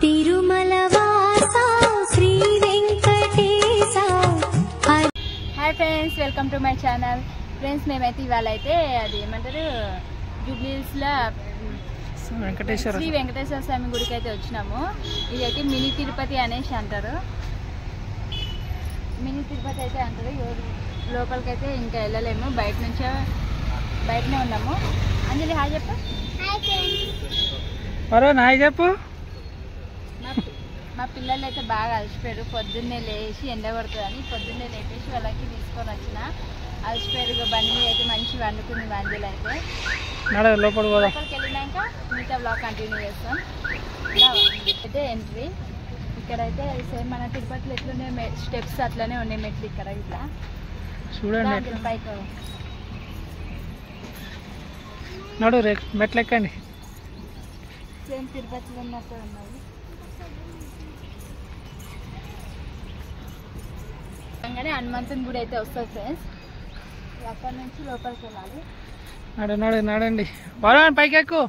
తిరుమల వాసా Sri Venkatesa. Hi friends, welcome to my channel. Friends, మేమైతే ఇవాళ అయితే అది ఏమంటారు జూబ్లీహిల్స్లో శ్రీ వెంకటేశ్వర స్వామి గుడికి అయితే వచ్చినాము. ఇదైతే మినీ తిరుపతి అనేసి అంటారు. మినీ తిరుపతి అయితే అంటారు. లోపలికైతే ఇంకా వెళ్ళలేము, బయటనే ఉన్నాము. అంజలి హాయ్ చెప్పు. హాయ్ చెప్పు. మా పిల్లలు అయితే బాగా అలసిపోయారు. పొద్దున్నే లేచి ఎండ పడుతుందని పొద్దున్నే లేపేసి వాళ్ళకి తీసుకొని వచ్చిన. అలసిపోయారు. బండి మీద అయితే మంచి వండుకుంది అంజలి అయితే. లోపలికి వెళ్ళినాక మిగతా బ్లాగ్ కంటిన్యూ చేస్తాం. అయితే ఎంట్రీ ఇక్కడైతే సేమ్ మన తిరుపతిలో ఎట్లున్నాయి స్టెప్స్ అట్లనే ఉన్నాయి మెట్లు ఇక్కడ ఇట్లా చూడండి. పైకి మెట్లు ఎక్కండి. సేమ్ తిరుపతిలో ఉన్నట్టు ఉన్నది. అనగానే హనుమంతుని గుడి అయితే వస్తుంది ఫ్రెండ్స్. అక్కడ నుంచి లోపలికి వెళ్ళాలి. నడండి పైకి ఎక్కువ.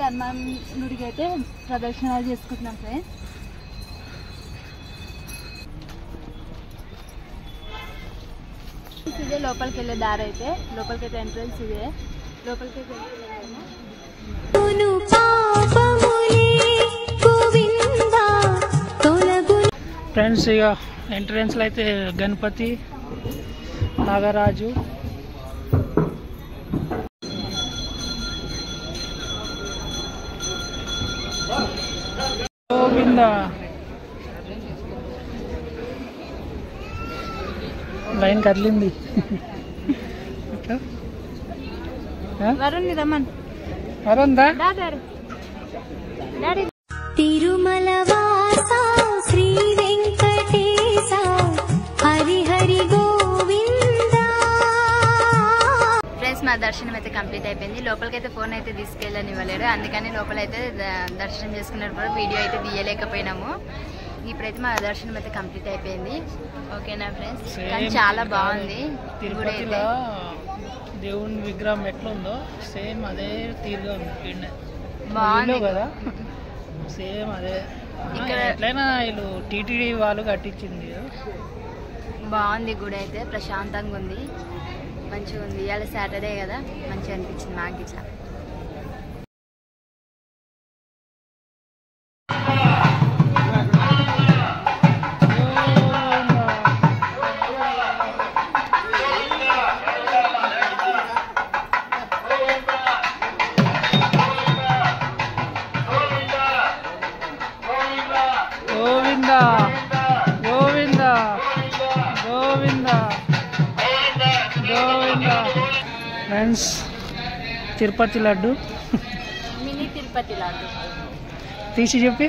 హనుమానుడికి అయితే ప్రదర్శనలు చేసుకుంటున్నాం ఫ్రెండ్స్. ఇదే లోపలికి వెళ్ళే దారి అయితే. లోపలికైతే ఎంట్రన్స్ ఇదే. లోపలికైతే ఫ్రెండ్స్, ఇక ఎంట్రన్స్లో అయితే గణపతి, నాగరాజు, గోవింద. లైన్ కదిలింది. వరుణ్ రమన్ వరుణ్ తిరుమల వాసా శ్రీ వెంకటేశ హరి హరి గోవింద. ఫ్రెండ్స్, మా దర్శనం అయితే కంప్లీట్ అయిపోయింది. లోపలికైతే ఫోన్ అయితే తీసుకెళ్ళనివ్వలేరు, అందుకని లోపలైతే దర్శనం చేసుకున్నప్పుడు వీడియో అయితే తీయలేకపోయినాము. ఇప్పుడైతే మా దర్శనం అయితే కంప్లీట్ అయిపోయింది. ఓకేనా ఫ్రెండ్స్? కానీ చాలా బాగుంది. తిరుపతిలో దేవుని విగ్రహం ఎట్లుందో సేమ్ అదే తీరుగా ఉంది. బాగుంది కదా, సేమ్ అదే. ఇక్కడ ఎట్లయినా వీళ్ళు టీటీడీ వాళ్ళు కట్టించింది. బాగుంది గుడి అయితే, ప్రశాంతంగా ఉంది, మంచిగా ఉంది. ఇవాళ సాటర్డే కదా, మంచిగా అనిపించింది మాకు ఇట్లా. గోవింద గోవింద గోవింద గోవింద. ఫ్రెండ్స్, తిరుపతి లడ్డు, మినీ తిరుపతి లడ్డు తీసి చెప్పి.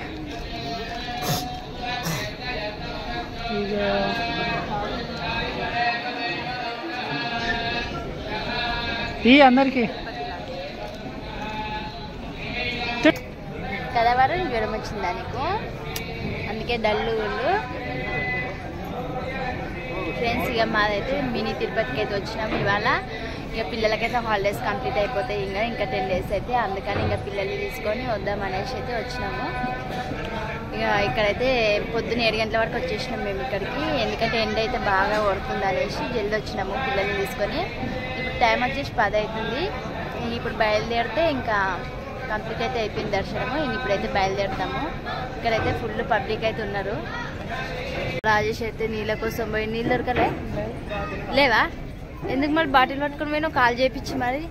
ఇక ఈ అందరికి కదవారు జ్వరం వచ్చిందా నీకు? అందుకే డల్లు ఫ్రెండ్స్. ఇక మాదైతే మినీ తిరుపతికి అయితే వచ్చినాము ఇవాళ. ఇక పిల్లలకైతే హాలిడేస్ కంప్లీట్ అయిపోతాయి ఇంకా 10 days అయితే. అందుకని ఇంకా పిల్లల్ని తీసుకొని వద్దామనేసి అయితే వచ్చినాము. ఇక ఇక్కడైతే పొద్దున్న 7 గంటల వరకు వచ్చేసినాం మేము ఇక్కడికి. ఎందుకంటే ఎండ అయితే బాగా కొడుతుంది అనేసి జల్ది వచ్చినాము పిల్లల్ని తీసుకొని. ఇప్పుడు టైం వచ్చేసి 10 అవుతుంది. ఇప్పుడు బయలుదేరితే ఇంకా కంప్లీట్ అయితే అయిపోయింది దర్శనము. ఇప్పుడైతే బయలుదేరుతాము. ఇక్కడైతే ఫుల్ పబ్లిక్ అయితే ఉన్నారు. రాజేష్ అయితే నీళ్ళ కోసం పోయి నీళ్ళు దొరకలే లేవా? ఎందుకు మరి బాటిల్ పట్టుకొని పోయినా కాల్ చేయించి మరి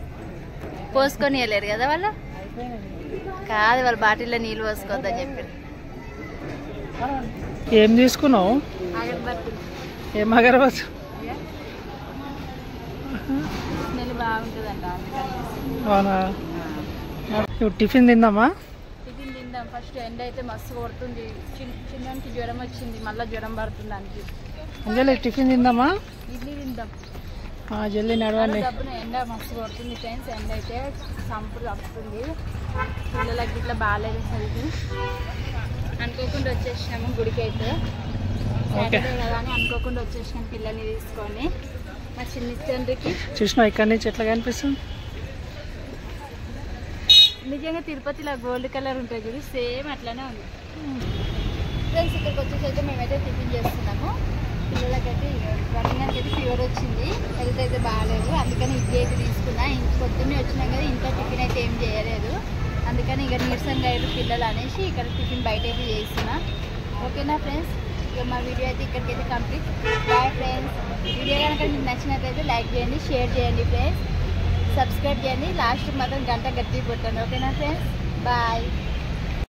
పోసుకొని వెళ్ళారు కదా వాళ్ళు. కాదు, వాళ్ళు బాటిల్లో నీళ్ళు పోసుకోవద్దని చెప్పారు. ఏం తీసుకున్నావు? అగరబత్తి. ఏం అగరబత్తి? స్మెల్ బాగుంటుందంట. అవునా? ఇప్పుడు టిఫిన్ తిందామా? టిఫిన్ తిందాం. ఫస్ట్ ఎండ అయితే మస్తు కొడుతుంది. చిన్నకి జ్వరం వచ్చింది, మళ్ళీ జ్వరం పడుతుంది దానికి. అంజలి టిఫిన్ తిందామా? ఇడ్లీ తిందాం. జల్దీ నడవండి. డబ్బున ఎండ మస్తు కొడుతుంది ఫ్రెండ్స్. ఎండ అయితే సంపుడు తప్పుతుంది. పిల్లలకి ఇట్లా బాగాలేదు సరికి అనుకోకుండా వచ్చేసినాము గుడికి అయితే. సాటర్డే కదా అని అనుకోకుండా వచ్చేసినాం పిల్లల్ని తీసుకొని. మా చిన్న తండ్రికి చూసినా ఇక్కడి నుంచి ఎట్లా కనిపిస్తుంది? నిజంగా తిరుపతిలో గోల్డ్ కలర్ ఉంటుంది చూడు, సేమ్ అట్లానే ఉంది ఫ్రెండ్స్. ఇక్కడికి వచ్చేసి అయితే మేమైతే టిఫిన్ చేస్తున్నాము. పిల్లలకైతే రన్నింగ్ అయితే ఫీవర్ వచ్చింది, హెల్త్ అయితే బాగాలేదు. అందుకని ఇడ్లీ అయితే తీసుకున్నా. పొద్దున్నే వచ్చినాం కదా, ఇంట్లో టిఫిన్ అయితే ఏం చేయలేదు. అందుకని ఇక నీరసంగా అయ్యారు పిల్లలు అనేసి ఇక్కడ టిఫిన్ బయట అయితే చేస్తున్నా. ఓకేనా ఫ్రెండ్స్, ఇక మా వీడియో అయితే ఇక్కడికైతే కంప్లీట్. Bye friends. వీడియో కనుక మీకు నచ్చినట్లయితే లైక్ చేయండి, షేర్ చేయండి ఫ్రెండ్స్, సబ్స్క్రైబ్ చేయండి. లాస్ట్ మాత్రం గంట గట్టి కొట్టండి. ఓకేనా ఫ్రెండ్స్, బాయ్.